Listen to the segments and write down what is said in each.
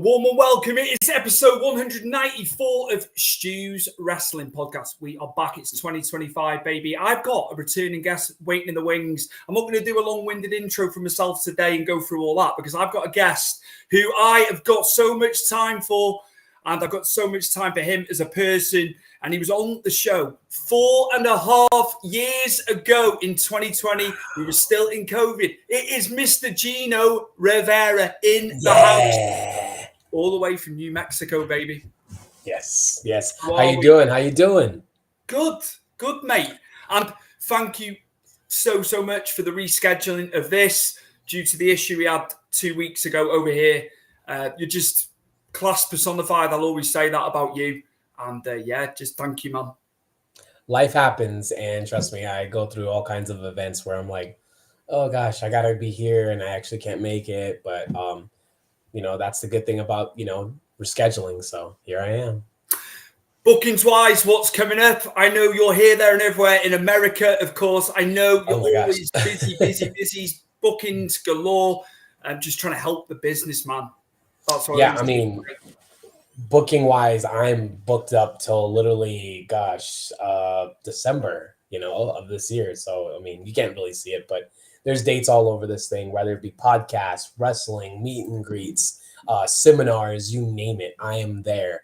warm and welcome. It is episode 194 of Stu's Wrestling Podcast. We are back. It's 2025, baby. I've got a returning guest waiting in the wings. I'm not going to do a long-winded intro for myself today and go through all that because I've got a guest who I have got so much time for, and I've got so much time for him as a person. And he was on the show 4.5 years ago in 2020. We were still in COVID. It is Mr. Gino Rivera in the house. All the way from New Mexico, baby. Yes. How you doing? Good, mate. And thank you so much for the rescheduling of this due to the issue we had 2 weeks ago over here. You're just class personified. I'll always say that about you. And just thank you, man. Life happens, and trust me, I go through all kinds of events where I'm like, oh gosh, I gotta be here, and I actually can't make it. But that's the good thing about rescheduling. So here I am. Bookings wise, what's coming up? I know you're here, there, and everywhere in America. Of course, I know you're always busy. Bookings galore. I'm just trying to help the business, man. That's what booking wise, I'm booked up till literally, December, of this year. So, you can't really see it, but there's dates all over this thing, whether it be podcasts, wrestling, meet and greets, seminars, you name it. I am there.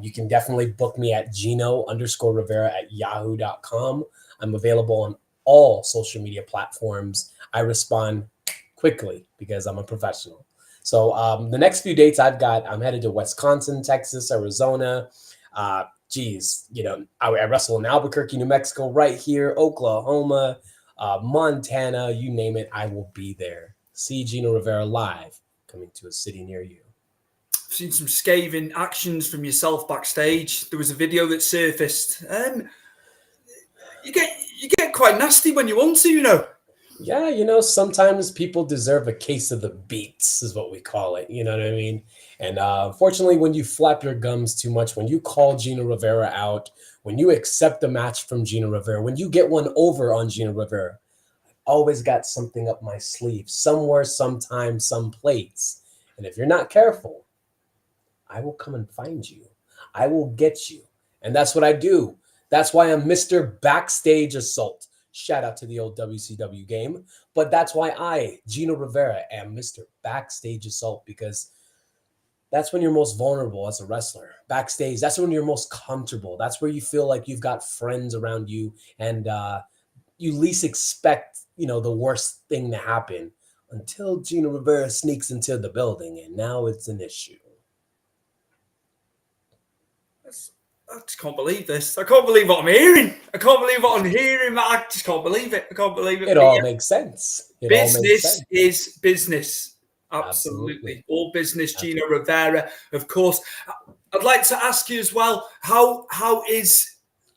You can definitely book me at Gino_Rivera at yahoo.com. I'm available on all social media platforms. I respond quickly because I'm a professional. So the next few dates I've got, I'm headed to Wisconsin, Texas, Arizona. I wrestle in Albuquerque, New Mexico, right here, Oklahoma, Montana, you name it, I will be there. See Gino Rivera live, coming to a city near you. I've seen some scathing actions from yourself backstage. There was a video that surfaced. You get quite nasty when you want to, Yeah, sometimes people deserve a case of the beats is what we call it. You know what I mean? And unfortunately, when you flap your gums too much, when you call Gino Rivera out, when you accept a match from Gino Rivera, when you get one over on Gino Rivera, I've always got something up my sleeve, somewhere, sometime, someplace. And if you're not careful, I will come and find you. I will get you. And that's what I do. That's why I'm Mr. Backstage Assault. Shout out to the old WCW game. But that's why I, Gino Rivera, am Mr. Backstage Assault, because that's when you're most vulnerable as a wrestler. Backstage, that's when you're most comfortable. That's where you feel like you've got friends around you and you least expect, the worst thing to happen until Gino Rivera sneaks into the building, and now it's an issue. I just can't believe this. I can't believe what I'm hearing. I just can't believe it. It all makes sense. Business is business. Absolutely. All business, Gino Rivera, of course. I'd like to ask you as well, how is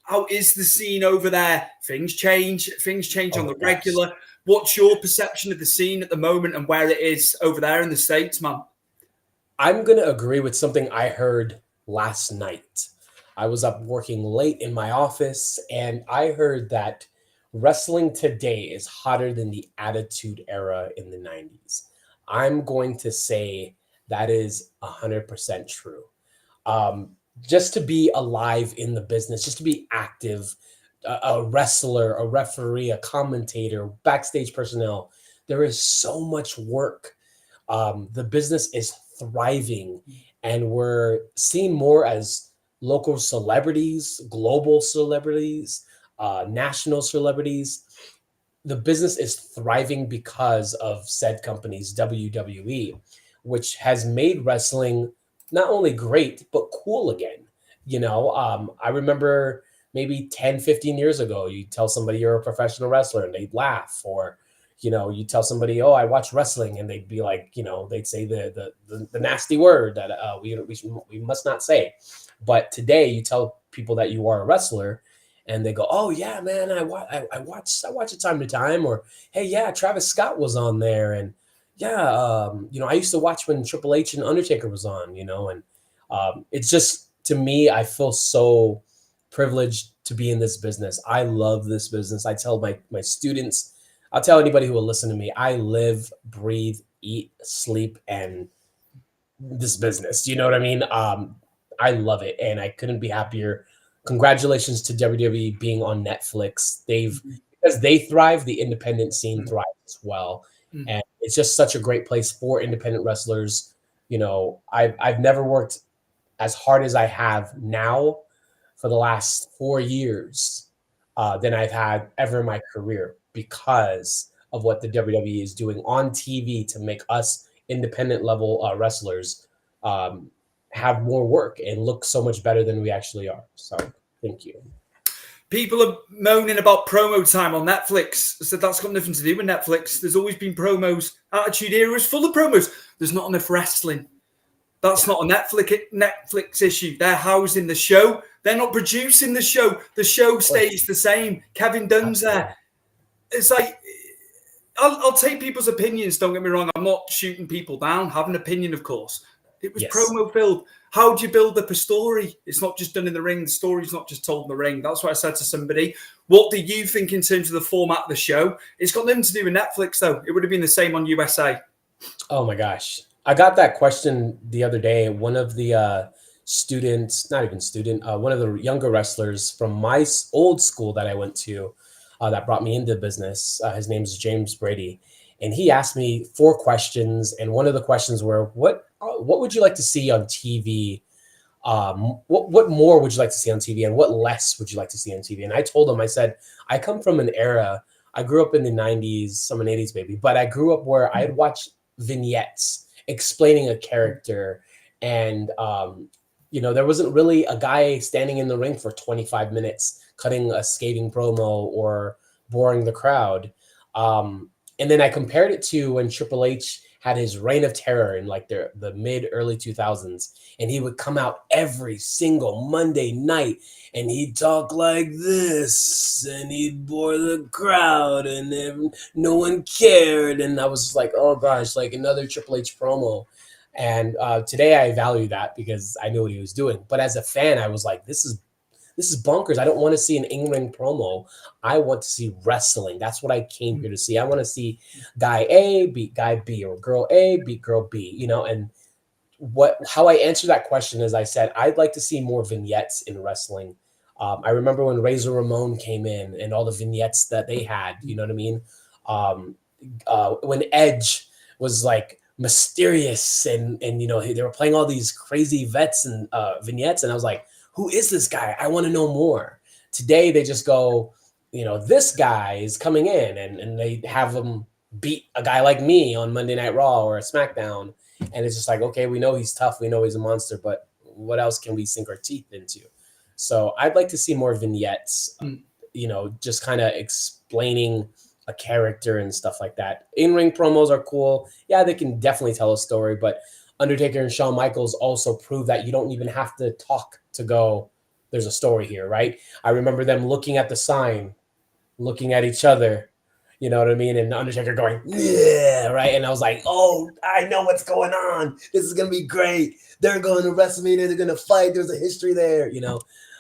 the scene over there? Things change on the regular. What's your perception of the scene at the moment and where it is over there in the States, man? I'm going to agree with something I heard last night. I was up working late in my office, and I heard that wrestling today is hotter than the Attitude Era in the 90s. I'm going to say that is 100% true. Just to be alive in the business, just to be active, a wrestler, a referee, a commentator, backstage personnel, there is so much work. The business is thriving, and we're seen more as local celebrities, global celebrities, national celebrities. The business is thriving because of said companies, WWE, which has made wrestling not only great, but cool again. I remember maybe 10, 15 years ago, you tell somebody you're a professional wrestler and they'd laugh, or you tell somebody, oh, I watch wrestling, and they'd be like, they'd say the nasty word that we must not say. But today you tell people that you are a wrestler and they go, oh yeah, man, I watch it time to time. Or, hey, yeah, Travis Scott was on there. And yeah, I used to watch when Triple H and Undertaker was on, and it's just, to me, I feel so privileged to be in this business. I love this business. I tell my students, I'll tell anybody who will listen to me, I live, breathe, eat, sleep, and this business. You know what I mean? I love it, and I couldn't be happier. Congratulations to WWE being on Netflix. Because they thrive, the independent scene thrives as well, Mm. and it's just such a great place for independent wrestlers. You know, I've never worked as hard as I have now for the last 4 years than I've had ever in my career because of what the WWE is doing on TV to make us independent level wrestlers um, have more work and look so much better than we actually are. So thank you. People are moaning about promo time on Netflix. So that's got nothing to do with Netflix. There's always been promos. Attitude Era is full of promos. There's not enough wrestling. That's not a Netflix issue. They're housing the show. They're not producing the show. The show stays the same. Kevin Dunn's there. It's like, I'll take people's opinions. Don't get me wrong. I'm not shooting people down. Have an opinion, of course. It was promo filled. How do you build up a story? It's not just done in the ring. The story's not just told in the ring. That's what I said to somebody. What do you think in terms of the format of the show? It's got nothing to do with Netflix, though. It would have been the same on USA. Oh, my gosh. I got that question the other day. One of the students, not even student, one of the younger wrestlers from my old school that I went to that brought me into business. His name is James Brady. And he asked me 4 questions. And one of the questions were, what would you like to see on TV? What more would you like to see on TV? And what less would you like to see on TV? And I told him, I said, I come from an era, I grew up in the 90s, I'm an 80s baby, but I grew up where I'd watch vignettes explaining a character. And, there wasn't really a guy standing in the ring for 25 minutes, cutting a scathing promo or boring the crowd. And then I compared it to when Triple H had his reign of terror in like the mid early 2000s. And he would come out every single Monday night and he'd talk like this and he'd bore the crowd and then no one cared. And I was like, oh gosh, like another Triple H promo. And today I value that because I knew what he was doing. But as a fan, I was like, this is bonkers. I don't want to see an in-ring promo. I want to see wrestling. That's what I came here to see. I want to see guy A beat guy B or girl A beat girl B, and how I answered that question is I said, I'd like to see more vignettes in wrestling. I remember when Razor Ramon came in and all the vignettes that they had, you know what I mean? When Edge was like mysterious and they were playing all these crazy vets and vignettes. And I was like, who is this guy? I want to know more. Today, they just go, this guy is coming in and they have him beat a guy like me on Monday Night Raw or a SmackDown. And it's just like, okay, we know he's tough. We know he's a monster, but what else can we sink our teeth into? So I'd like to see more vignettes, just kind of explaining a character and stuff like that. In-ring promos are cool. Yeah, they can definitely tell a story, but Undertaker and Shawn Michaels also prove that you don't even have to talk to go, there's a story here, right? I remember them looking at the sign, looking at each other, you know what I mean? And Undertaker going, yeah, right? And I was like, oh, I know what's going on. This is going to be great. They're going to WrestleMania. They're going to fight. There's a history there, You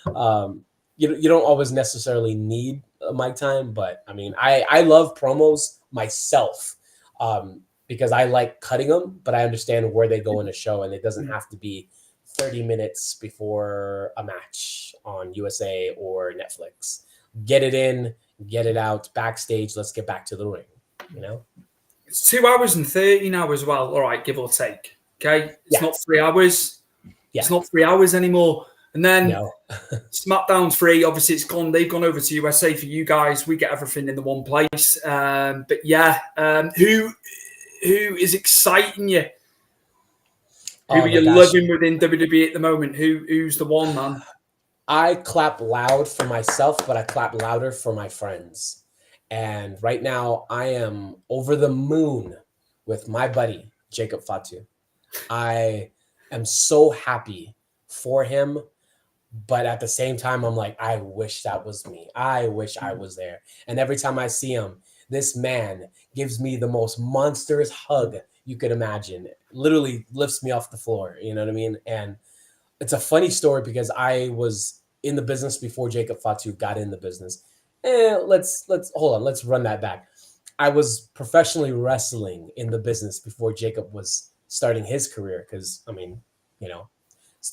don't always necessarily need a mic time, but I mean, I love promos myself. Because I like cutting them, but I understand where they go in a show, and it doesn't have to be 30 minutes before a match on USA or Netflix. Get it in, get it out, backstage, let's get back to the ring, It's 2 hours and 30 now as well, all right, give or take, okay? It's not 3 hours. Yeah. It's not 3 hours anymore. And then SmackDown's free. Obviously, it's gone. They've gone over to USA for you guys. We get everything in the one place. But yeah, who is exciting you? Who are you loving within WWE at the moment? Who's the one, man? I clap loud for myself, but I clap louder for my friends. And right now, I am over the moon with my buddy, Jacob Fatu. I am so happy for him, but at the same time, I'm like, I wish that was me. I wish I was there. And every time I see him, this man gives me the most monstrous hug you could imagine. It literally lifts me off the floor. You know what I mean? And it's a funny story because I was in the business before Jacob Fatu got in the business. Let's hold on. Let's run that back. I was professionally wrestling in the business before Jacob was starting his career. Because I mean, you know,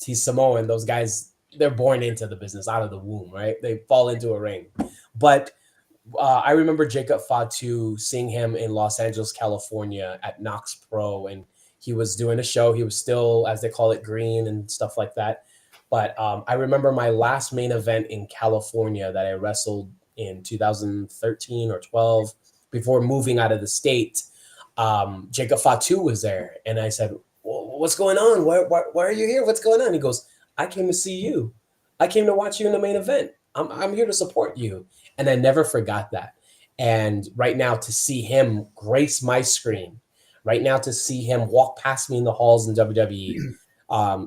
he's Samoan. Those guys, they're born into the business out of the womb, right? They fall into a ring. But I remember Jacob Fatu, seeing him in Los Angeles, California at Knox Pro, and he was doing a show. He was still, as they call it, green and stuff like that. But I remember my last main event in California that I wrestled in 2013 or 12 before moving out of the state. Jacob Fatu was there, and I said, "What's going on? Why are you here? What's going on?" He goes, "I came to see you. I came to watch you in the main event. I'm here to support you." And I never forgot that. And right now, to see him grace my screen, right now to see him walk past me in the halls in WWE,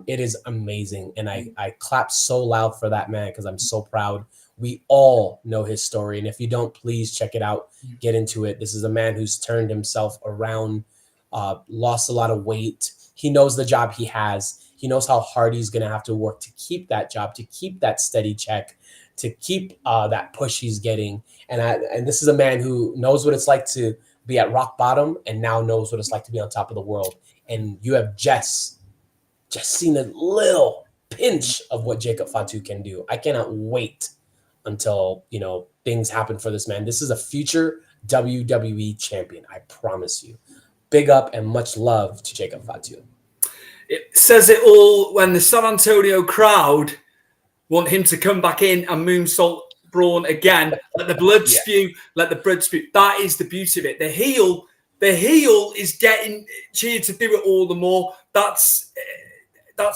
it is amazing. And I clap so loud for that man because I'm so proud. We all know his story. And if you don't, please check it out. Get into it. This is a man who's turned himself around, lost a lot of weight. He knows the job he has. He knows how hard he's going to have to work to keep that job, to keep that steady check, to keep that push he's getting. And this is a man who knows what it's like to be at rock bottom and now knows what it's like to be on top of the world. And you have just seen a little pinch of what Jacob Fatu can do. I cannot wait until, things happen for this man. This is a future WWE champion. I promise you. Big up and much love to Jacob Fatu. It says it all when the San Antonio crowd want him to come back in and moonsault Braun again. Let the blood spew. Let the blood spew. That is the beauty of it. The heel is getting cheered to do it all the more. That's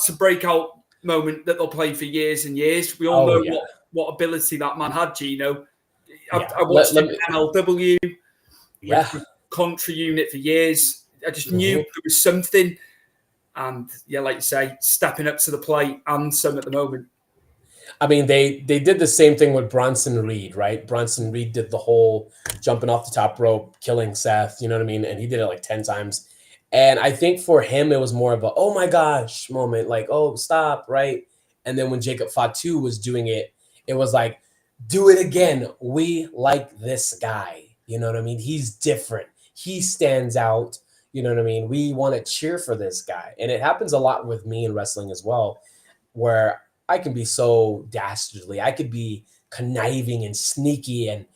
a breakout moment that they'll play for years and years. We all know what ability that man had, Gino. I watched him in MLW. With the country unit for years. I just knew there was something. And like you say, stepping up to the plate and some at the moment. I mean, they did the same thing with Bronson Reed, right? Bronson Reed did the whole jumping off the top rope, killing Seth, you know what I mean? And he did it like 10 times. And I think for him, it was more of a, oh my gosh moment, like, oh, stop, right? And then when Jacob Fatu was doing it, it was like, do it again. We like this guy. You know what I mean? He's different. He stands out. You know what I mean? We want to cheer for this guy. And it happens a lot with me in wrestling as well, where I can be so dastardly. I could be conniving and sneaky. And,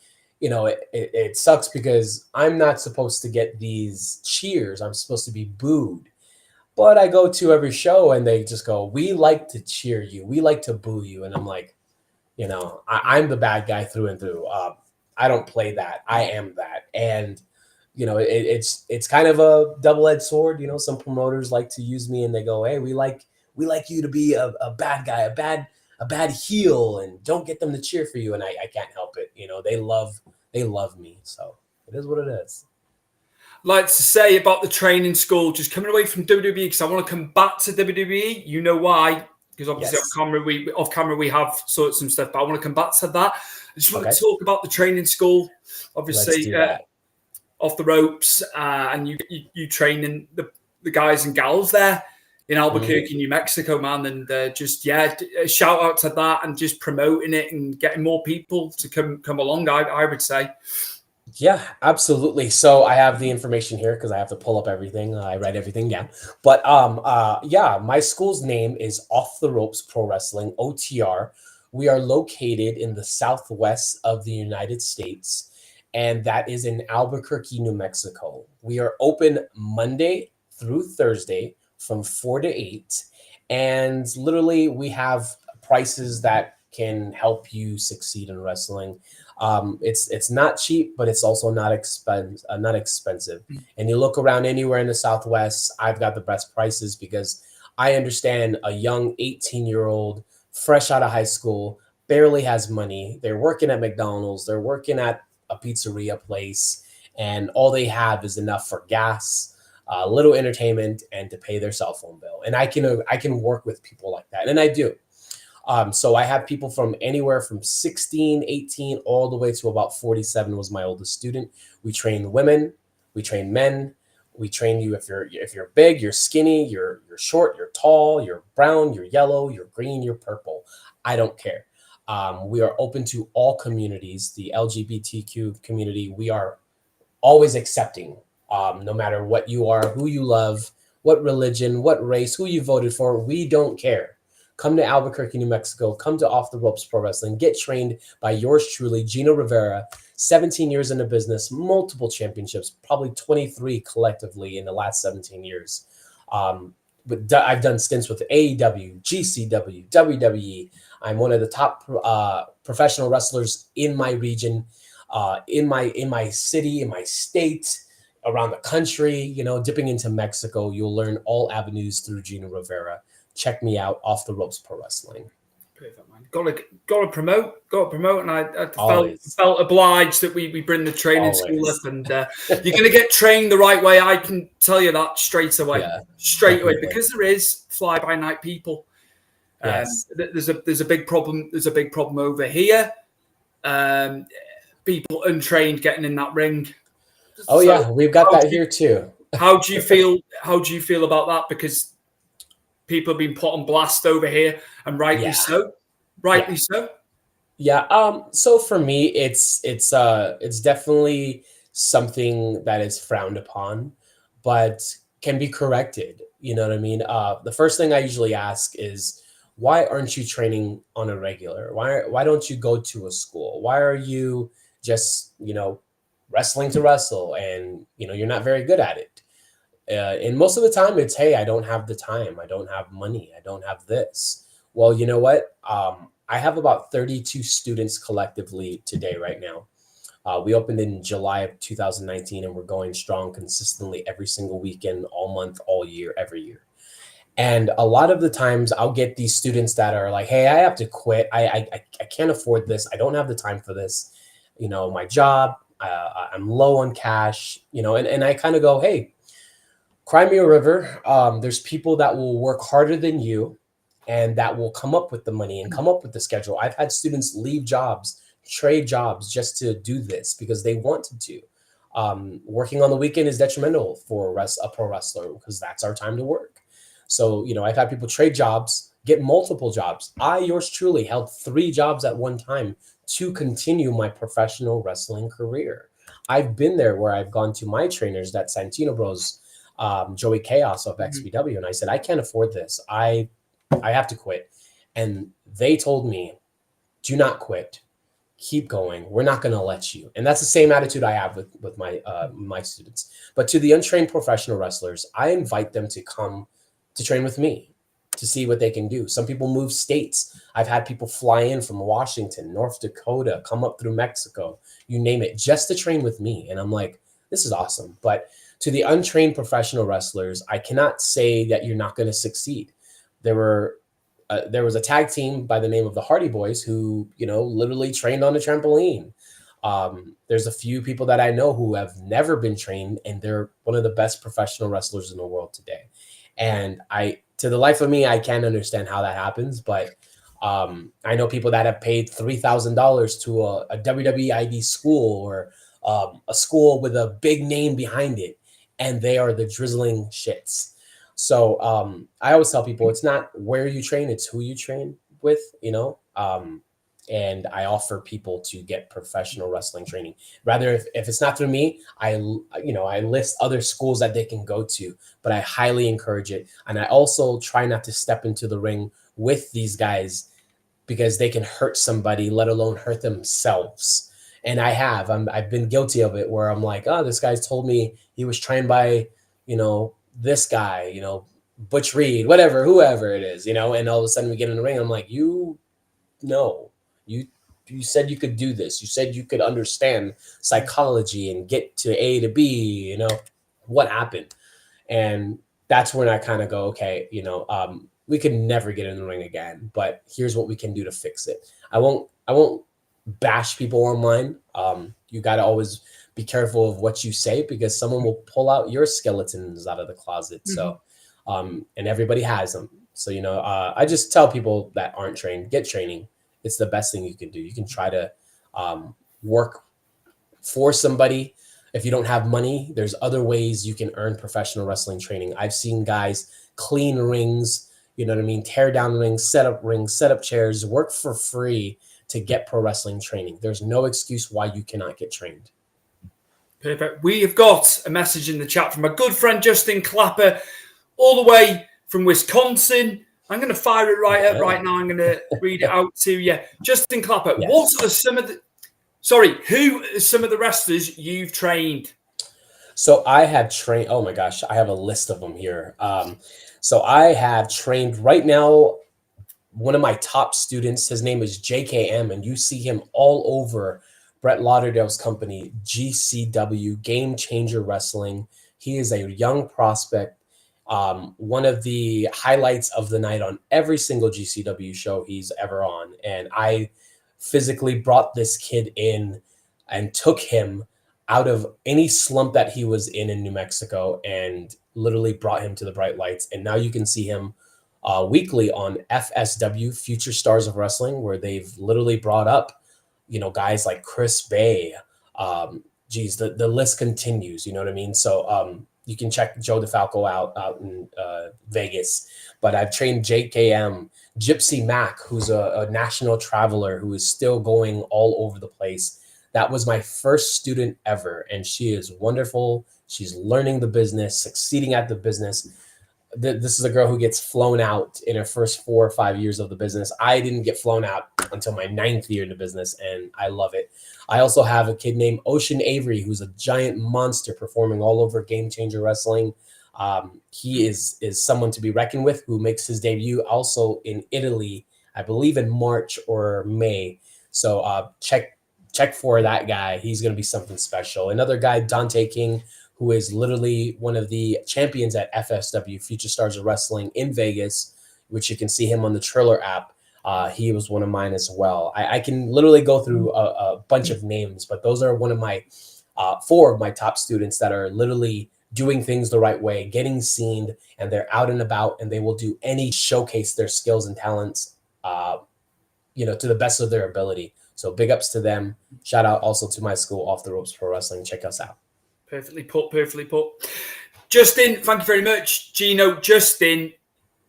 it sucks because I'm not supposed to get these cheers. I'm supposed to be booed. But I go to every show and they just go, we like to cheer you. We like to boo you. And I'm like, I'm the bad guy through and through. I don't play that. I am that. And it's kind of a double-edged sword. Some promoters like to use me and they go, hey, we like you to be a bad guy, a bad heel, and don't get them to cheer for you. And I can't help it. They love me. So it is what it is. Like to say about the training school, just coming away from WWE, because I want to come back to WWE. You know why? Because obviously off camera we have sorted some stuff, but I want to come back to that. I just want to talk about the training school. Obviously, off the ropes, and you training the guys and gals there in Albuquerque, New Mexico, man. And a shout out to that and just promoting it and getting more people to come along, I would say. Yeah, absolutely. So I have the information here because I have to pull up everything. I write everything down. But my school's name is Off the Ropes Pro Wrestling, OTR. We are located in the southwest of the United States, and that is in Albuquerque, New Mexico. We are open Monday through Thursday from 4 to 8. And literally we have prices that can help you succeed in wrestling. It's not cheap, but it's also not expensive. And you look around anywhere in the Southwest, I've got the best prices because I understand a young 18-year-old fresh out of high school, barely has money. They're working at McDonald's, they're working at a pizzeria place, and all they have is enough for gas, a little entertainment, and to pay their cell phone bill. And I can work with people like that, and I do. So I have people from anywhere from 16, 18, all the way to about 47 was my oldest student. We train women, we train men, we train you if you're big, you're skinny, you're short, you're tall, you're brown, you're yellow, you're green, you're purple. I don't care. We are open to all communities, the LGBTQ community. We are always accepting, no matter what you are, who you love. what religion, what race, who you voted for. We don't care. Come to Albuquerque, New Mexico. Come to Off the Ropes Pro Wrestling. Get trained by yours truly, Gino Rivera. 17 years in the business, multiple championships, probably 23 collectively in the last 17 years. But I've done stints with AEW, GCW, WWE. I'm one of the top professional wrestlers in my region, in my city, in my state, around the country. You know, dipping into Mexico, you'll learn all avenues through Gino Rivera. Check me out, Off the Ropes Pro Wrestling. Perfect, man. Got to promote, and I felt obliged that we bring the training school up, and you're going to get trained the right way. I can tell you that straight away, because there is fly by night people. Yes. There's a big problem. There's a big problem over here. People untrained getting in that ring. Oh, so, yeah, we've got that here too. How do you feel? How do you feel about that? Because people have been put on blast over here, and rightly so. Rightly so. Yeah. So for me, it's definitely something that is frowned upon, but can be corrected. You know what I mean? The first thing I usually ask is, why aren't you training on a regular? Why don't you go to a school? Why are you just, wrestling to wrestle, and you're not very good at it? And most of the time it's, hey, I don't have the time. I don't have money. I don't have this. Well, you know what? I have about 32 students collectively today right now. We opened in July of 2019, and we're going strong consistently every single weekend, all month, all year, every year. And a lot of the times I'll get these students that are like, hey, I have to quit. I can't afford this. I don't have the time for this. My job, I'm low on cash, and I kind of go, hey, cry me a river. There's people that will work harder than you, and that will come up with the money and come up with the schedule. I've had students leave jobs, trade jobs just to do this because they wanted to. Working on the weekend is detrimental for a pro wrestler because that's our time to work. So, I've had people trade jobs, get multiple jobs. I, yours truly, held 3 jobs at one time to continue my professional wrestling career. I've been there where I've gone to my trainers, that Santino Bros, Joey Chaos of XPW, and I said, I can't afford this. I have to quit. And they told me, do not quit. Keep going. We're not going to let you. And that's the same attitude I have with my students. But to the untrained professional wrestlers, I invite them to come to train with me to see what they can do. Some people move states. I've had people fly in from Washington, North Dakota, come up through Mexico, you name it, just to train with me. And I'm like, this is awesome. But to the untrained professional wrestlers, I cannot say that you're not going to succeed. There was a tag team by the name of the Hardy Boys who, literally trained on a trampoline. There's a few people that I know who have never been trained, and they're one of the best professional wrestlers in the world today. And to the life of me, I can't understand how that happens, but I know people that have paid $3,000 to a WWE ID school or a school with a big name behind it, and they are the drizzling shits. So I always tell people it's not where you train, it's who you train with, and I offer people to get professional wrestling training. Rather, if it's not through me, I list other schools that they can go to, but I highly encourage it. And I also try not to step into the ring with these guys because they can hurt somebody, let alone hurt themselves. And I've been guilty of it where I'm like, oh, this guy's told me he was trained by, this guy, Butch Reed, whoever it is, and all of a sudden we get in the ring. I'm like, you said you could do this. You said you could understand psychology and get to A to B, what happened? And that's when I kind of go, okay, we could never get in the ring again, but here's what we can do to fix it. I won't bash people online. You got to always be careful of what you say because someone will pull out your skeletons out of the closet. Mm-hmm. So, and everybody has them. So, I just tell people that aren't trained, get training. It's the best thing you can do. You can try to work for somebody. If you don't have money, there's other ways you can earn professional wrestling training. I've seen guys clean rings, tear down rings, set up chairs, work for free to get pro wrestling training. There's no excuse why you cannot get trained. Perfect. We have got a message in the chat from a good friend, Justin Clapper. all the way from Wisconsin. I'm going to fire it right now. I'm going to read it out to you. Justin Clapper, Yes. who are some of the wrestlers you've trained? So I have trained, oh my gosh, I have a list of them here. So I have trained right now, one of my top students, his name is JKM, and you see him all over Brett Lauderdale's company, GCW, Game Changer Wrestling. He is a young prospect. One of the highlights of the night on every single GCW show he's ever on. And I physically brought this kid in and took him out of any slump that he was in New Mexico and literally brought him to the bright lights. And now you can see him weekly on FSW, Future Stars of Wrestling, where they've literally brought up, guys like Chris Bay. The list continues, you know what I mean? So you can check Joe DeFalco out in Vegas. But I've trained JKM, Gypsy Mac, who's a national traveler who is still going all over the place. That was my first student ever, and she is wonderful. She's learning the business, succeeding at the business. This is a girl who gets flown out in her first 4 or 5 years of the business. I didn't get flown out until my 9th year in the business, and I love it. I also have a kid named Ocean Avery, who's a giant monster performing all over Game Changer Wrestling. He is someone to be reckoned with, who makes his debut also in Italy, I believe in March or May. So check for that guy. He's going to be something special. Another guy, Dante King, who is literally one of the champions at FSW, Future Stars of Wrestling in Vegas, which you can see him on the Triller app. He was one of mine as well. I can literally go through a bunch of names, but those are one of my 4 of my top students that are literally doing things the right way, getting seen, and they're out and about, and they will do any showcase their skills and talents, to the best of their ability. So big ups to them. Shout out also to my school, Off the Ropes Pro Wrestling. Check us out. Perfectly put. Justin, thank you very much. Gino, Justin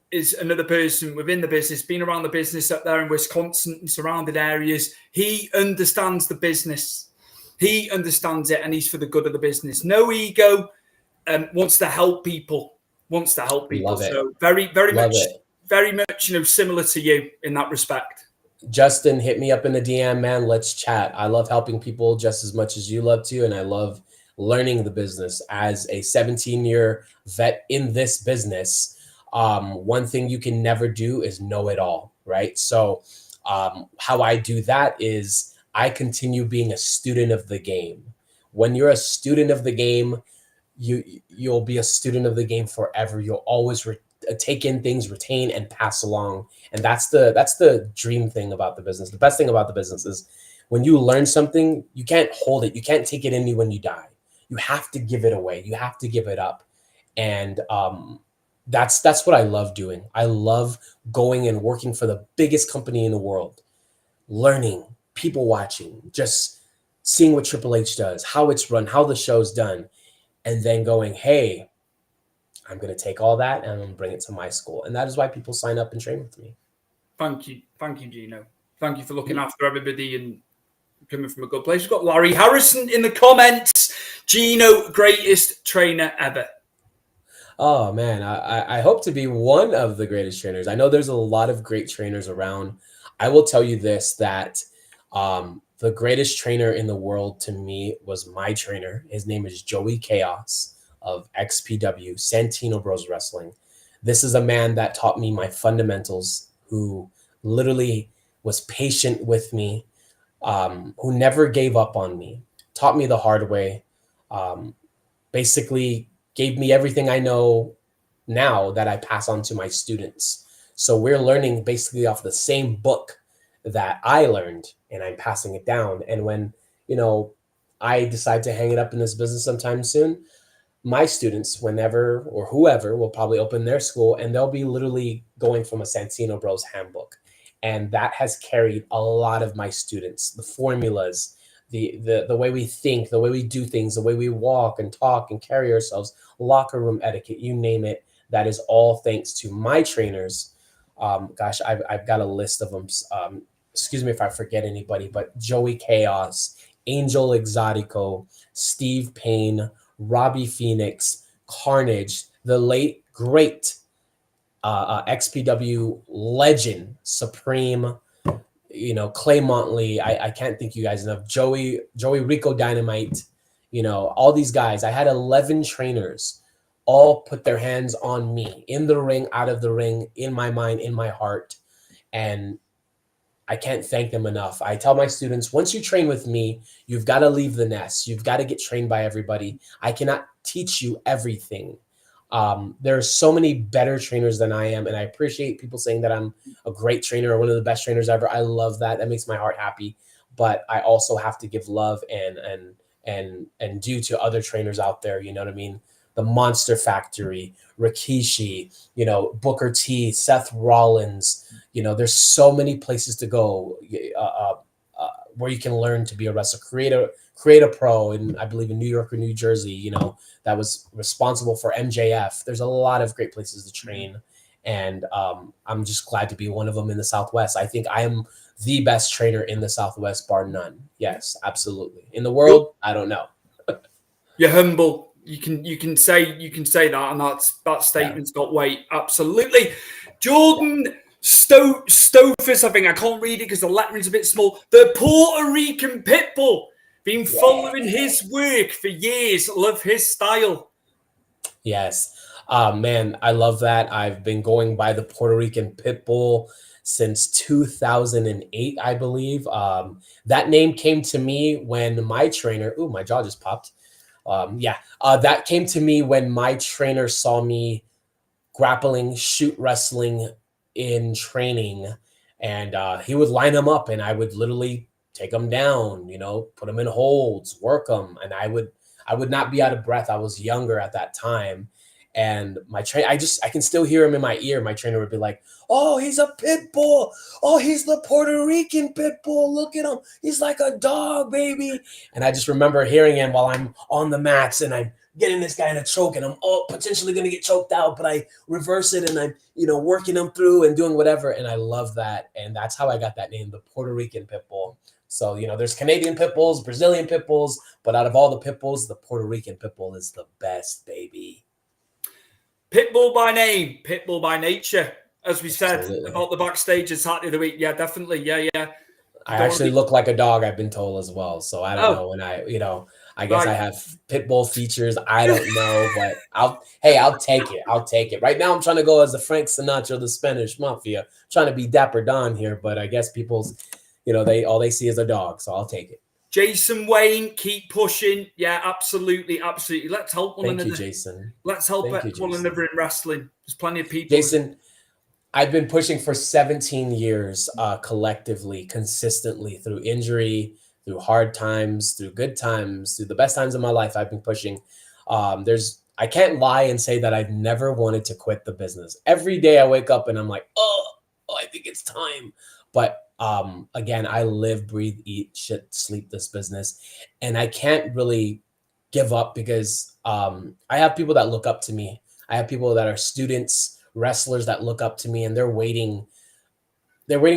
is another person within the business, been around the business up there in Wisconsin and surrounding areas. He understands the business. He understands it, and he's for the good of the business. No ego, wants to help people. Love it. So very much, similar to you in that respect. Justin, hit me up in the DM, man. Let's chat. I love helping people just as much as you love to, and I love learning the business. As a 17-year vet in this business, one thing you can never do is know it all, right? So how I do that is I continue being a student of the game. When you're a student of the game, you'll be a student of the game forever. You'll always take in things, retain, and pass along. And that's the dream thing about the business. The best thing about the business is when you learn something, you can't hold it. You can't take it in you when you die. You have to give it away. You have to give it up. And that's what I love doing. I love going and working for the biggest company in the world, learning, people watching, just seeing what Triple H does, how it's run, how the show's done, and then going, hey, I'm going to take all that and I'm going to bring it to my school. And that is why people sign up and train with me. Thank you, Gino. Thank you for looking after everybody and coming from a good place. We've got Larry Harrison in the comments. Gino, greatest trainer ever. Oh, man, I hope to be one of the greatest trainers. I know there's a lot of great trainers around. I will tell you this, that the greatest trainer in the world to me was my trainer. His name is Joey Chaos of XPW, Santino Bros Wrestling. This is a man that taught me my fundamentals, who literally was patient with me, who never gave up on me, taught me the hard way, basically gave me everything I know now that I pass on to my students. So we're learning basically off the same book that I learned, and I'm passing it down. And when, I decide to hang it up in this business sometime soon, my students, whenever or whoever, will probably open their school, and they'll be literally going from a Santino Bros handbook. And that has carried a lot of my students, the formulas, the way we think, the way we do things, the way we walk and talk and carry ourselves, locker room etiquette, you name it. That is all thanks to my trainers. I've got a list of them. Excuse me if I forget anybody, but Joey Chaos, Angel Exotico, Steve Payne, Robbie Phoenix, Carnage, the late great XPW legend, Supreme, Clay Montley. I can't thank you guys enough. Joey Rico Dynamite, all these guys. I had 11 trainers all put their hands on me in the ring, out of the ring, in my mind, in my heart. And I can't thank them enough. I tell my students, once you train with me, you've got to leave the nest. You've got to get trained by everybody. I cannot teach you everything. There are so many better trainers than I am, and I appreciate people saying that I'm a great trainer or one of the best trainers ever. I love that. That makes my heart happy. But I also have to give love and due to other trainers out there. You know what I mean? The Monster Factory, Rikishi, Booker T, Seth Rollins. There's so many places to go where you can learn to be a wrestler. Create a pro in, I believe, in New York or New Jersey, that was responsible for MJF. There's a lot of great places to train. And I'm just glad to be one of them in the Southwest. I think I am the best trainer in the Southwest, bar none. Yes, absolutely. In the world, I don't know. You're humble. You can say that, and that statement's got weight. Absolutely. Jordan Stofus, I think I can't read it because the lettering's a bit small. The Puerto Rican Pitbull. Been following his work for years. Love his style. Yes. Man, I love that. I've been going by the Puerto Rican Pitbull since 2008, I believe. That name came to me when my trainer, my jaw just popped. That came to me when my trainer saw me grappling, shoot wrestling in training, and he would line them up, and I would literally take them down, put them in holds, work them, and I would not be out of breath. I was younger at that time, and my trainer, I can still hear him in my ear. My trainer would be like, "Oh, he's a pit bull. Oh, he's the Puerto Rican pit bull. Look at him. He's like a dog, baby." And I just remember hearing him while I'm on the mats and I'm getting this guy in a choke, and I'm potentially going to get choked out, but I reverse it and I'm, working him through and doing whatever. And I love that. And that's how I got that name, the Puerto Rican pit bull. So, there's Canadian pit bulls, Brazilian pit bulls, but out of all the pit bulls, the Puerto Rican pit bull is the best, baby. Pitbull by name, pitbull by nature, as we said. Absolutely. About the backstage Saturday of the week. Yeah, definitely. Yeah. I actually look like a dog, I've been told as well. So I don't know. And I guess I have pit bull features. I don't know, but I'll take it. I'll take it. Right now I'm trying to go as the Frank Sinatra of the Spanish Mafia, trying to be Dapper Don here, but I guess people's, all they see is a dog. So I'll take it. Jason Wayne, keep pushing. Yeah, absolutely. Let's help one another. Thank you, Jason. Let's help one another in wrestling. There's plenty of people. Jason, I've been pushing for 17 years collectively, consistently, through injury, through hard times, through good times, through the best times of my life. I've been pushing. I can't lie and say that I've never wanted to quit the business. Every day I wake up and I'm like, oh, I think it's time. But again, I live, breathe, eat, shit, sleep this business. And I can't really give up because I have people that look up to me. I have people that are students, wrestlers that look up to me, and they're waiting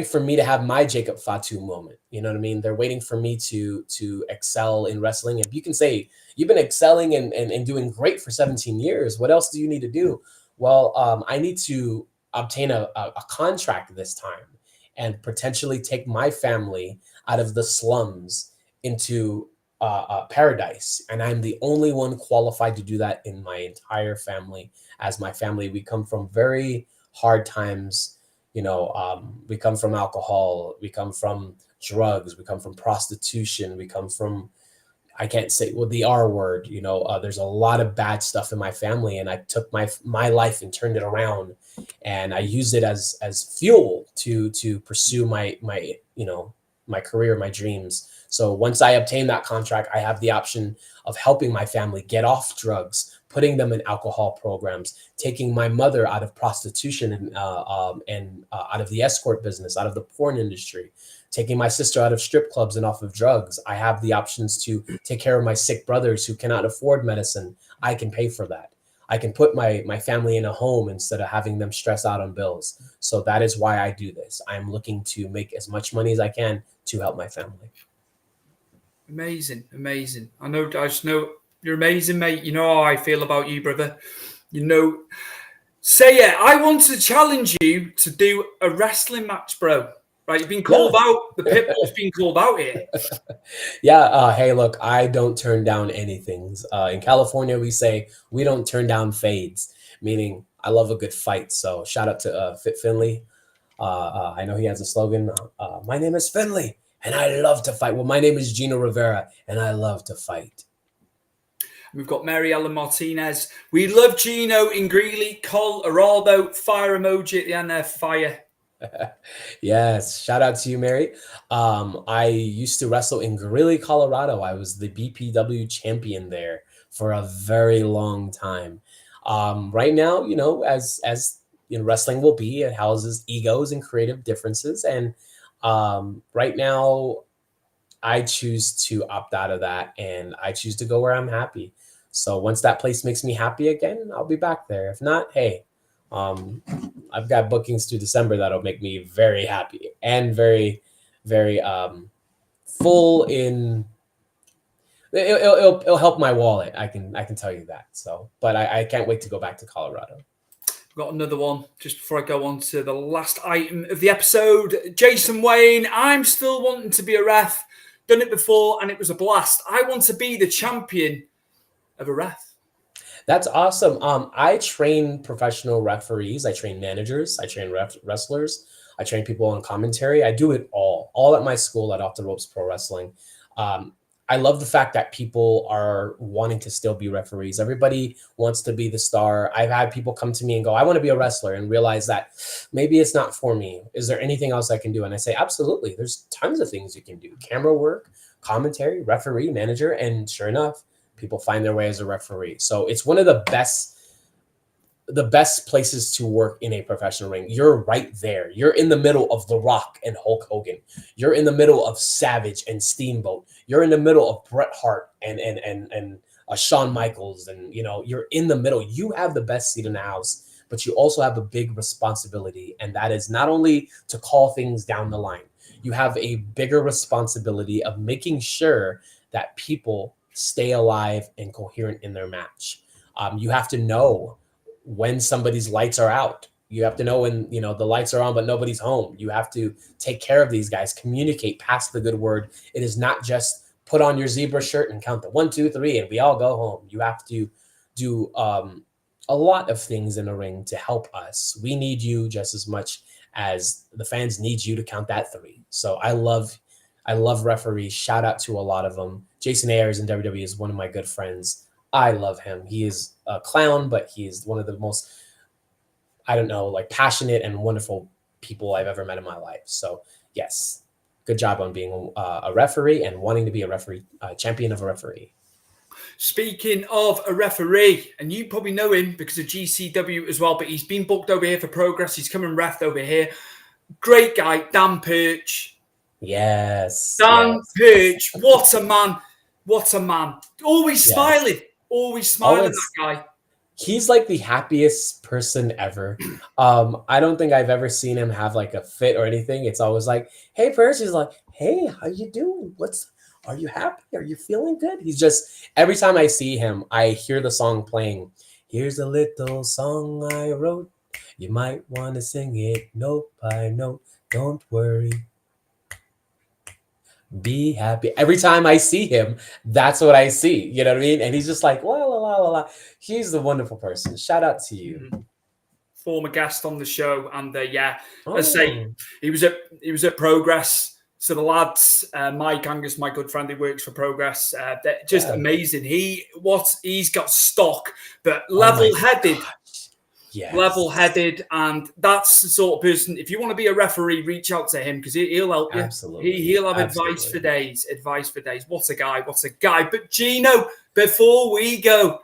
for me to have my Jacob Fatu moment. You know what I mean? They're waiting for me to excel in wrestling. If you can say you've been excelling and doing great for 17 years, what else do you need to do? Well, I need to obtain a contract this time and potentially take my family out of the slums into paradise. And I'm the only one qualified to do that in my entire family. As my family, we come from very hard times. We come from alcohol, we come from drugs, we come from prostitution, we come from, I can't say the R word, there's a lot of bad stuff in my family, and I took my life and turned it around, and I used it as fuel to pursue my career, my dreams. So once I obtain that contract, I have the option of helping my family get off drugs, putting them in alcohol programs, taking my mother out of prostitution and out of the escort business, out of the porn industry, taking my sister out of strip clubs and off of drugs. I have the options to take care of my sick brothers who cannot afford medicine. I can pay for that. I can put my family in a home instead of having them stress out on bills. So that is why I do this. I'm looking to make as much money as I can to help my family. Amazing. I just know you're amazing, mate. You know how I feel about you, brother. So yeah, I want to challenge you to do a wrestling match, bro. Right, you've been called out. The Pitbull's been called out here. Yeah. Hey, look, I don't turn down anything. In California, we say we don't turn down fades, meaning I love a good fight. So shout out to Fit Finley. I know he has a slogan. My name is Finley, and I love to fight. Well, my name is Gino Rivera, and I love to fight. We've got Mary Ellen Martinez. We love Gino in Greeley. Colorado. Fire emoji at the end there. Fire. Yes, shout out to you, Mary. I used to wrestle in Greeley, Colorado. I was the BPW champion there for a very long time. Right now, as wrestling will be, it houses egos and creative differences. And right now, I choose to opt out of that, and I choose to go where I'm happy. So once that place makes me happy again, I'll be back there. If not, hey, um, I've got bookings through December that'll make me very happy and very, very full in. It'll help my wallet. I can tell you that. So, but I can't wait to go back to Colorado. Got another one just before I go on to the last item of the episode. Jason Wayne, I'm still wanting to be a ref. Done it before and it was a blast. I want to be the champion of a ref. That's awesome. I train professional referees. I train managers. I train wrestlers. I train people on commentary. I do it all at my school at Off the Ropes Pro Wrestling. I love the fact that people are wanting to still be referees. Everybody wants to be the star. I've had people come to me and go, I want to be a wrestler, and realize that maybe it's not for me. Is there anything else I can do? And I say, absolutely. There's tons of things you can do. Camera work, commentary, referee, manager. And sure enough, people find their way as a referee. So it's one of the best places to work in a professional ring. You're right there. You're in the middle of The Rock and Hulk Hogan. You're in the middle of Savage and Steamboat. You're in the middle of Bret Hart and Shawn Michaels. And, you're in the middle. You have the best seat in the house, but you also have a big responsibility. And that is not only to call things down the line. You have a bigger responsibility of making sure that people stay alive and coherent in their match. You have to know when somebody's lights are out. You have to know when, the lights are on, but nobody's home. You have to take care of these guys, communicate, pass the good word. It is not just put on your zebra shirt and count the 1, 2, 3, and we all go home. You have to do a lot of things in the ring to help us. We need you just as much as the fans need you to count that 3. So I love referees. Shout out to a lot of them. Jason Ayers in WWE is one of my good friends. I love him. He is a clown, but he is one of the most, passionate and wonderful people I've ever met in my life. So yes, good job on being a referee and wanting to be a referee, champion of a referee. Speaking of a referee, and you probably know him because of GCW as well, but he's been booked over here for Progress. He's coming ref over here. Great guy, Dan Perch. Yes. Dan Perch. What a man. What a man. Always smiling. Always smiling, that guy. He's like the happiest person ever. I don't think I've ever seen him have like a fit or anything. It's always like, hey, Perch. He's like, hey, how you doing? Are you happy? Are you feeling good? He's just, every time I see him, I hear the song playing. Here's a little song I wrote. You might want to sing it note by note. Don't worry. Be happy. Every time I see him, that's what I see. You know what I mean? And he's just like, la, la, la, la, la. He's a wonderful person. Shout out to you. Former guest on the show. And let's say he was at Progress. So the lads, Mike Angus, my good friend, he works for Progress. They're just amazing. He's got stock, but level-headed. Yes. Level-headed, and that's the sort of person. If you want to be a referee, reach out to him because he'll help you. Absolutely, he'll have advice for days. Advice for days. What a guy! What a guy! But Gino, before we go,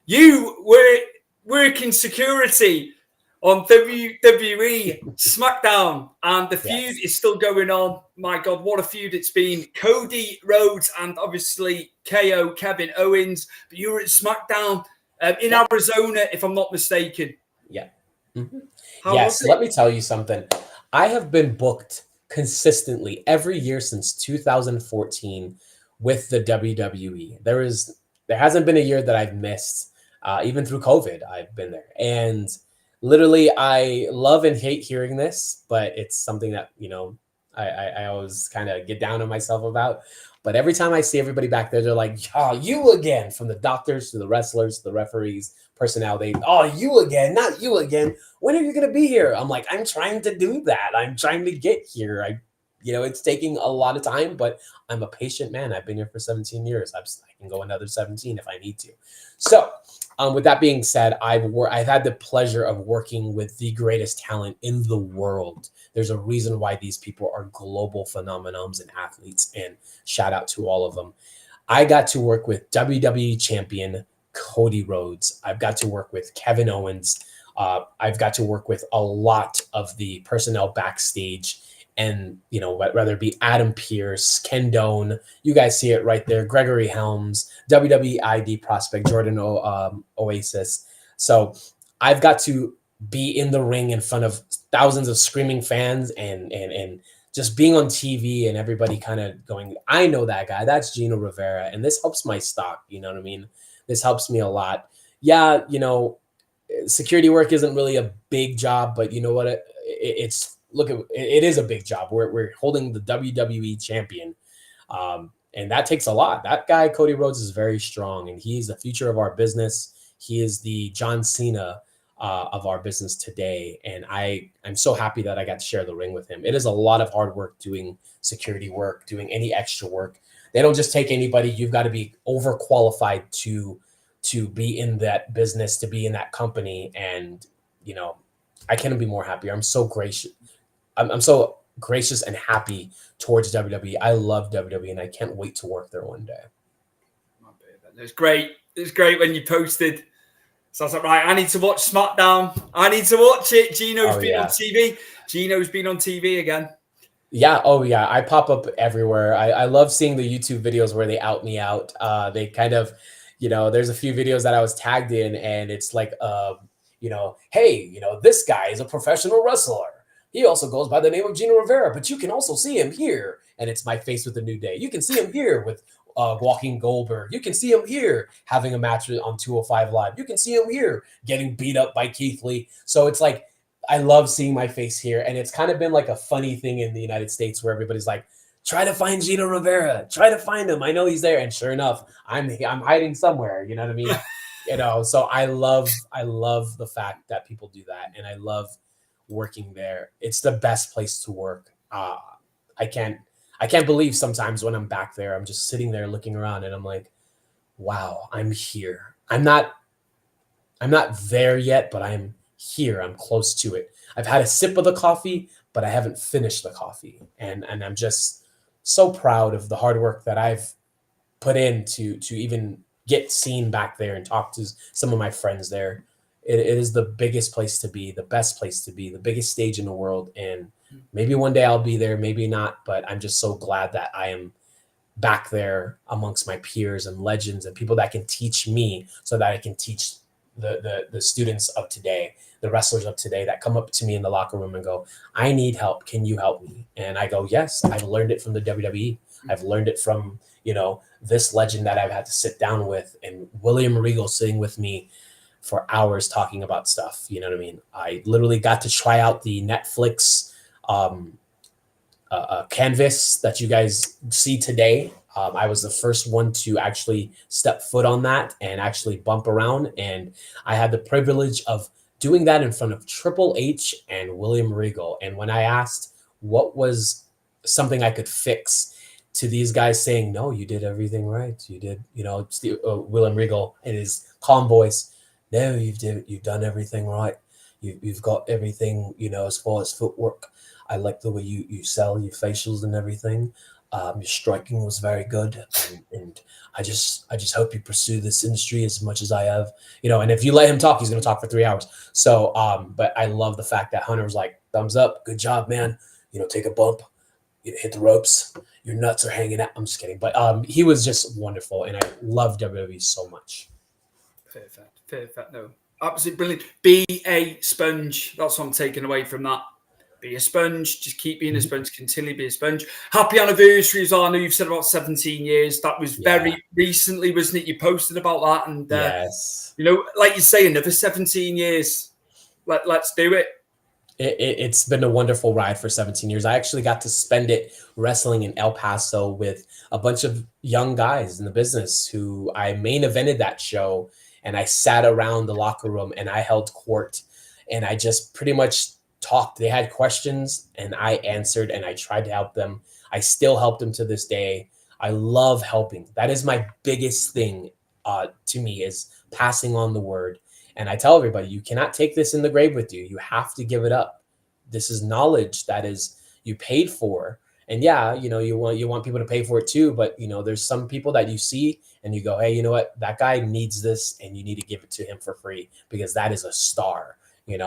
you were working security on WWE SmackDown, and the feud is still going on. My God, what a feud it's been! Cody Rhodes and obviously KO Kevin Owens. But you were at SmackDown. In Arizona, if I'm not mistaken. Yeah. Mm-hmm. Yes. Let me tell you something. I have been booked consistently every year since 2014 with the WWE. There hasn't been a year that I've missed. Even through COVID, I've been there. And literally, I love and hate hearing this, but it's something that, I always kind of get down on myself about. But every time I see everybody back there, they're like, "Oh, you again!" From the doctors to the wrestlers, to the referees, personnel. "Oh, you again, not you again. When are you going to be here?" I'm like, "I'm trying to do that. I'm trying to get here. It's taking a lot of time, but I'm a patient man. I've been here for 17 years. I can go another 17 if I need to." So, with that being said, I've had the pleasure of working with the greatest talent in the world. There's a reason why these people are global phenomenons and athletes, and shout out to all of them. I got to work with WWE champion Cody Rhodes. I've got to work with Kevin Owens. I've got to work with a lot of the personnel backstage, and whether it be Adam Pearce, Ken Doane, you guys see it right there, Gregory Helms, WWE ID prospect Jordan Oasis. So I've got to be in the ring in front of thousands of screaming fans, and just being on TV and everybody kind of going, "I know that guy. That's Gino Rivera." And this helps my stock. You know what I mean? This helps me a lot. Yeah, security work isn't really a big job, but you know what? It is a big job. We're holding the WWE champion. And that takes a lot. That guy, Cody Rhodes, is very strong, and he's the future of our business. He is the John Cena of our business today. And I'm so happy that I got to share the ring with him. It is a lot of hard work doing security work, doing any extra work. They don't just take anybody. You've got to be overqualified to be in that business, to be in that company. And, I couldn't be more happier. I'm so gracious. I'm so gracious and happy towards WWE. I love WWE, and I can't wait to work there one day. It's great. It's great when you posted. So I was like, right, I need to watch SmackDown. I need to watch it. Gino's been on TV. Gino's been on TV again. Yeah. Oh, yeah. I pop up everywhere. I love seeing the YouTube videos where they out me out. They kind of, there's a few videos that I was tagged in, and it's like, hey, this guy is a professional wrestler. He also goes by the name of Gino Rivera, but you can also see him here. And it's my face with the New Day. You can see him here with Walking Goldberg. You can see him here having a match on 205 Live. You can see him here getting beat up by Keith Lee. So it's like, I love seeing my face here. And it's kind of been like a funny thing in the United States where everybody's like, try to find Gino Rivera. Try to find him. I know he's there. And sure enough, I'm hiding somewhere. You know what I mean? So I love the fact that people do that. And I love working there. It's the best place to work. I can't believe sometimes when I'm back there, I'm just sitting there looking around and I'm like, wow, I'm here. I'm not there yet, but I'm here. I'm close to it. I've had a sip of the coffee, but I haven't finished the coffee. And I'm just so proud of the hard work that I've put in to even get seen back there and talk to some of my friends there. It is the biggest place to be, the best place to be, the biggest stage in the world. And maybe one day I'll be there, maybe not, but I'm just so glad that I am back there amongst my peers and legends and people that can teach me so that I can teach the students of today, the wrestlers of today that come up to me in the locker room and go, "I need help. Can you help me?" And I go, "Yes, I've learned it from the WWE. I've learned it from, this legend that I've had to sit down with, and William Regal sitting with me for hours talking about stuff." You know what I mean? I literally got to try out the Netflix canvas that you guys see today. I was the first one to actually step foot on that and actually bump around. And I had the privilege of doing that in front of Triple H and William Regal. And when I asked what was something I could fix, to these guys saying, "No, you did everything right. You did, William Regal in his calm voice, "No, you've done everything right. You've got everything, as far as footwork. I like the way you sell your facials and everything. Your striking was very good, and I just hope you pursue this industry as much as I have." And if you let him talk, he's going to talk for 3 hours. So, but I love the fact that Hunter was like, "Thumbs up, good job, man. Take a bump, hit the ropes. Your nuts are hanging out." I'm just kidding, but he was just wonderful, and I love WWE so much. Perfect. No, absolutely brilliant. Be a sponge. That's what I'm taking away from that. Be a sponge. Just keep being a sponge. Continually be a sponge. Happy anniversary as well. I know you've said about 17 years. That was very recently, wasn't it? You posted about that. And, yes. like you say, another 17 years. let's do it. It's been a wonderful ride for 17 years. I actually got to spend it wrestling in El Paso with a bunch of young guys in the business who I main evented that show, and I sat around the locker room and I held court and I just pretty much talked. They had questions and I answered and I tried to help them. I still help them to this day. I love helping. That is my biggest thing to me, is passing on the word. And I tell everybody, you cannot take this in the grave with you. You have to give it up. This is knowledge that is you paid for. And yeah, you want people to pay for it too. But there's some people that you see and you go, hey, you know what? That guy needs this, and you need to give it to him for free because that is a star.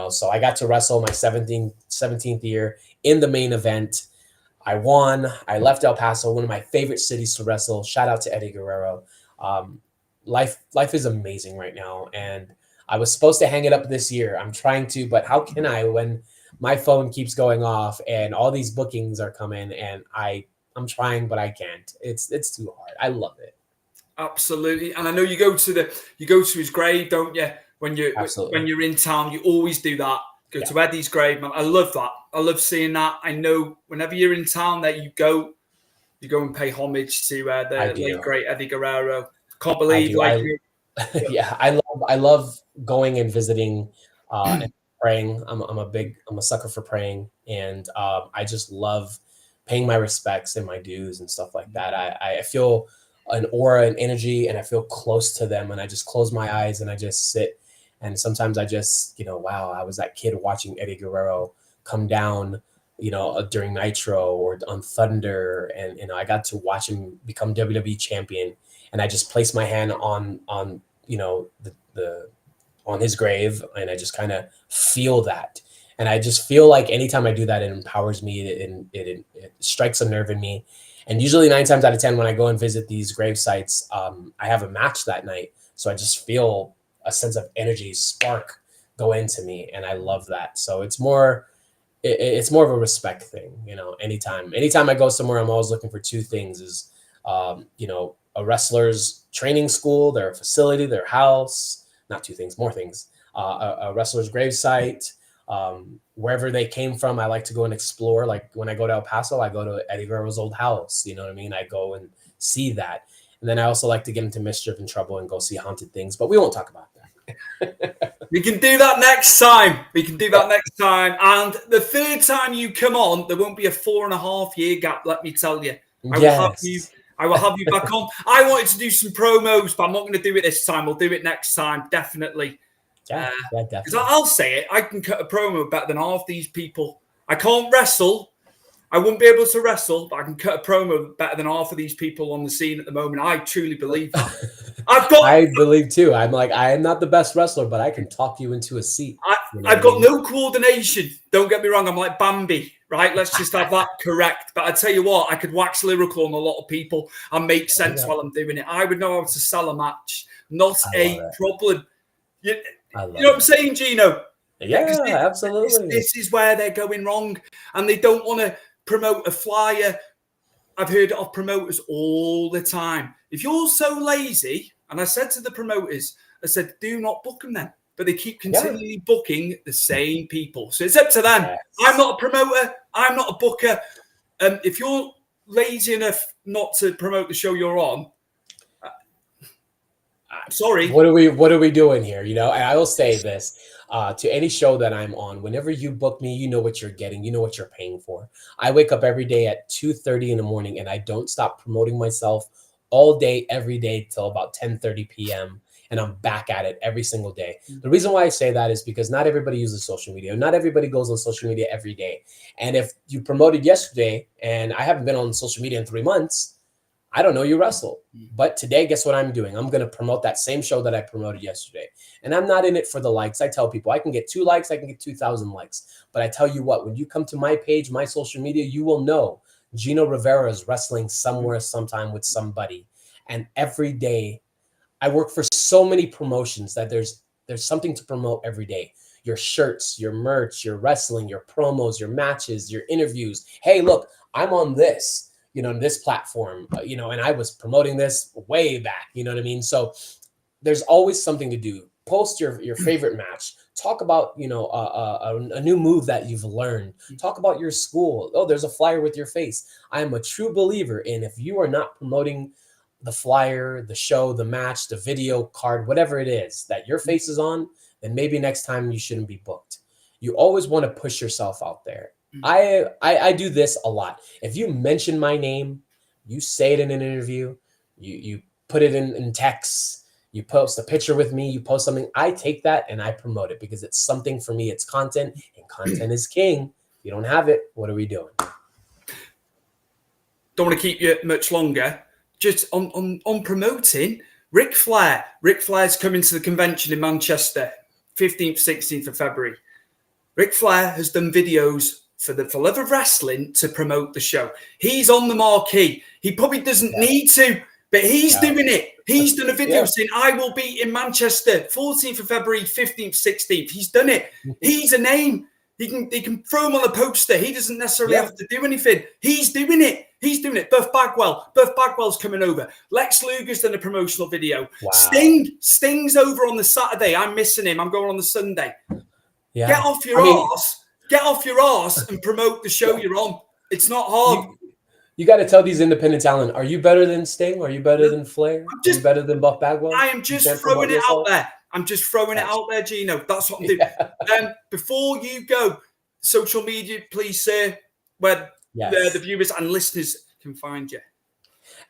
So I got to wrestle my 17th year in the main event. I won. I left El Paso, one of my favorite cities to wrestle. Shout out to Eddie Guerrero. Life is amazing right now, and I was supposed to hang it up this year. I'm trying to, but how can I when my phone keeps going off and all these bookings are coming, and I'm trying, but I can't. It's too hard. I love it. Absolutely. And I know you go to his grave, don't you? When you're in town, you always do that. Go to Eddie's grave, man. I love that. I love seeing that. I know whenever you're in town there, you go and pay homage to the late great Eddie Guerrero. Can't believe I love going and visiting and praying. I'm a sucker for praying, and I just love paying my respects and my dues and stuff like that. I feel an aura and energy, and I feel close to them, and I just close my eyes and I just sit. And sometimes I just, wow, I was that kid watching Eddie Guerrero come down, during Nitro or on Thunder, and I got to watch him become WWE champion. And I just placed my hand on on his grave, and I just kind of feel that. And I just feel like anytime I do that, it empowers me. It strikes a nerve in me. And usually 9 times out of 10, when I go and visit these grave sites, I have a match that night. So I just feel a sense of energy, spark go into me. And I love that. So it's more of a respect thing. Anytime I go somewhere, I'm always looking for 2 things is, a wrestler's training school, their facility, their house, not 2 things, more things, a wrestler's gravesite, wherever they came from. I like to go and explore. Like when I go to El Paso, I go to Eddie Guerrero's old house. You know what I mean? I go and see that. And then I also like to get into mischief and trouble and go see haunted things, but we won't talk about that. We can do that next time. And the 3rd time you come on, there won't be a 4.5-year gap, let me tell you. I will have you back on. I wanted to do some promos, but I'm not going to do it this time. We'll do it next time, definitely. Yeah, definitely. Because I'll say it, I can cut a promo better than half these people. I can't wrestle. I wouldn't be able to wrestle, but I can cut a promo better than half of these people on the scene at the moment. I truly believe that. I believe too. I'm like, I am not the best wrestler, but I can talk you into a seat. I've got no coordination. Don't get me wrong. I'm like Bambi, right? Let's just have that correct. But I tell you what, I could wax lyrical on a lot of people and make sense while I'm doing it. I would know how to sell a match. Not a problem. You know what I'm saying, Gino? Yeah, absolutely. This is where they're going wrong, and they don't want to promote a flyer. I've heard it of promoters all the time. If you're so lazy, and I said to the promoters, I said, do not book them then. But they keep continually booking the same people. So it's up to them. Yes. I'm not a promoter. I'm not a booker. If you're lazy enough not to promote the show you're on, sorry. What are we doing here? And I will say this. To any show that I'm on, whenever you book me, you know what you're getting. You know what you're paying for. I wake up every day at 2:30 in the morning, and I don't stop promoting myself all day, every day till about 10:30 p.m. And I'm back at it every single day. The reason why I say that is because not everybody uses social media. Not everybody goes on social media every day. And if you promoted yesterday, and I haven't been on social media in 3 months, I don't know you wrestle. But today, guess what I'm doing? I'm going to promote that same show that I promoted yesterday. And I'm not in it for the likes. I tell people I can get 2 likes, I can get 2,000 likes. But I tell you what, when you come to my page, my social media, you will know Gino Rivera is wrestling somewhere, sometime with somebody. And every day, I work for so many promotions that there's something to promote every day. Your shirts, your merch, your wrestling, your promos, your matches, your interviews. Hey, look, I'm on this. This platform, and I was promoting this way back, you know what I mean? So there's always something to do. Post your favorite match. Talk about, you know, a new move that you've learned. Talk about your school. Oh, there's a flyer with your face. I am a true believer in, if you are not promoting the flyer, the show, the match, the video card, whatever it is that your face is on, then maybe next time you shouldn't be booked. You always want to push yourself out there. I do this a lot. If you mention my name, you say it in an interview, you put it in text, you post a picture with me, you post something, I take that and I promote it because it's something for me. It's content, and content is king. If you don't have it, what are we doing? Don't want to keep you much longer. Just on promoting Ric Flair. Ric Flair's coming to the convention in Manchester, 15th, 16th of February. Ric Flair has done videos for the Love of Wrestling to promote the show. He's on the marquee. He probably doesn't need to, but he's doing it. He's done a video saying, I will be in Manchester, 14th of February, 15th, 16th. He's done it. He's a name. They can throw him on a poster. He doesn't necessarily have to do anything. He's doing it. He's doing it. Buff Bagwell's coming over. Lex Luger's done a promotional video. Wow. Sting's over on the Saturday. I'm missing him. I'm going on the Sunday. Yeah. Get off your arse. Get off your arse and promote the show you're on. It's not hard. You got to tell these independent talent, are you better than Sting? Are you better than Flair? Are you better than Buff Bagwell? I am just throwing it out there. I'm just throwing it out there, Gino. That's what I'm doing. Before you go, social media, please say where the viewers and listeners can find you.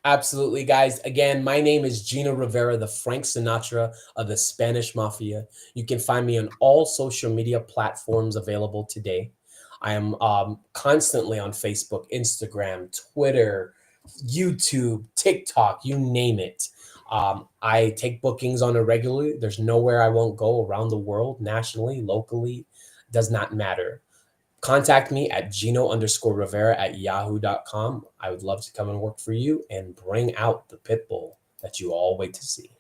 Absolutely, guys. Again, my name is Gino Rivera, the Frank Sinatra of the Spanish Mafia. You can find me on all social media platforms available today. I am constantly on Facebook, Instagram, Twitter, YouTube, TikTok, you name it. I take bookings on a regularly. There's nowhere I won't go around the world, nationally, locally, does not matter. Contact me at Gino_Rivera@yahoo.com. I would love to come and work for you and bring out the pit bull that you all wait to see.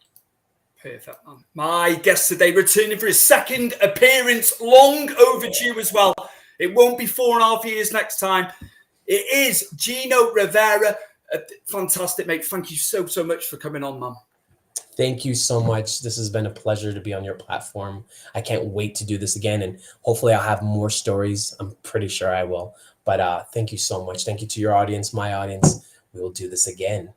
Perfect, man. My guest today returning for his second appearance, long overdue as well. It won't be 4.5 years next time. It is Gino Rivera. Fantastic, mate. Thank you so much for coming on, man. Thank you so much. This has been a pleasure to be on your platform. I can't wait to do this again, and hopefully I'll have more stories. I'm pretty sure I will. But thank you so much. Thank you to your audience, my audience. We will do this again.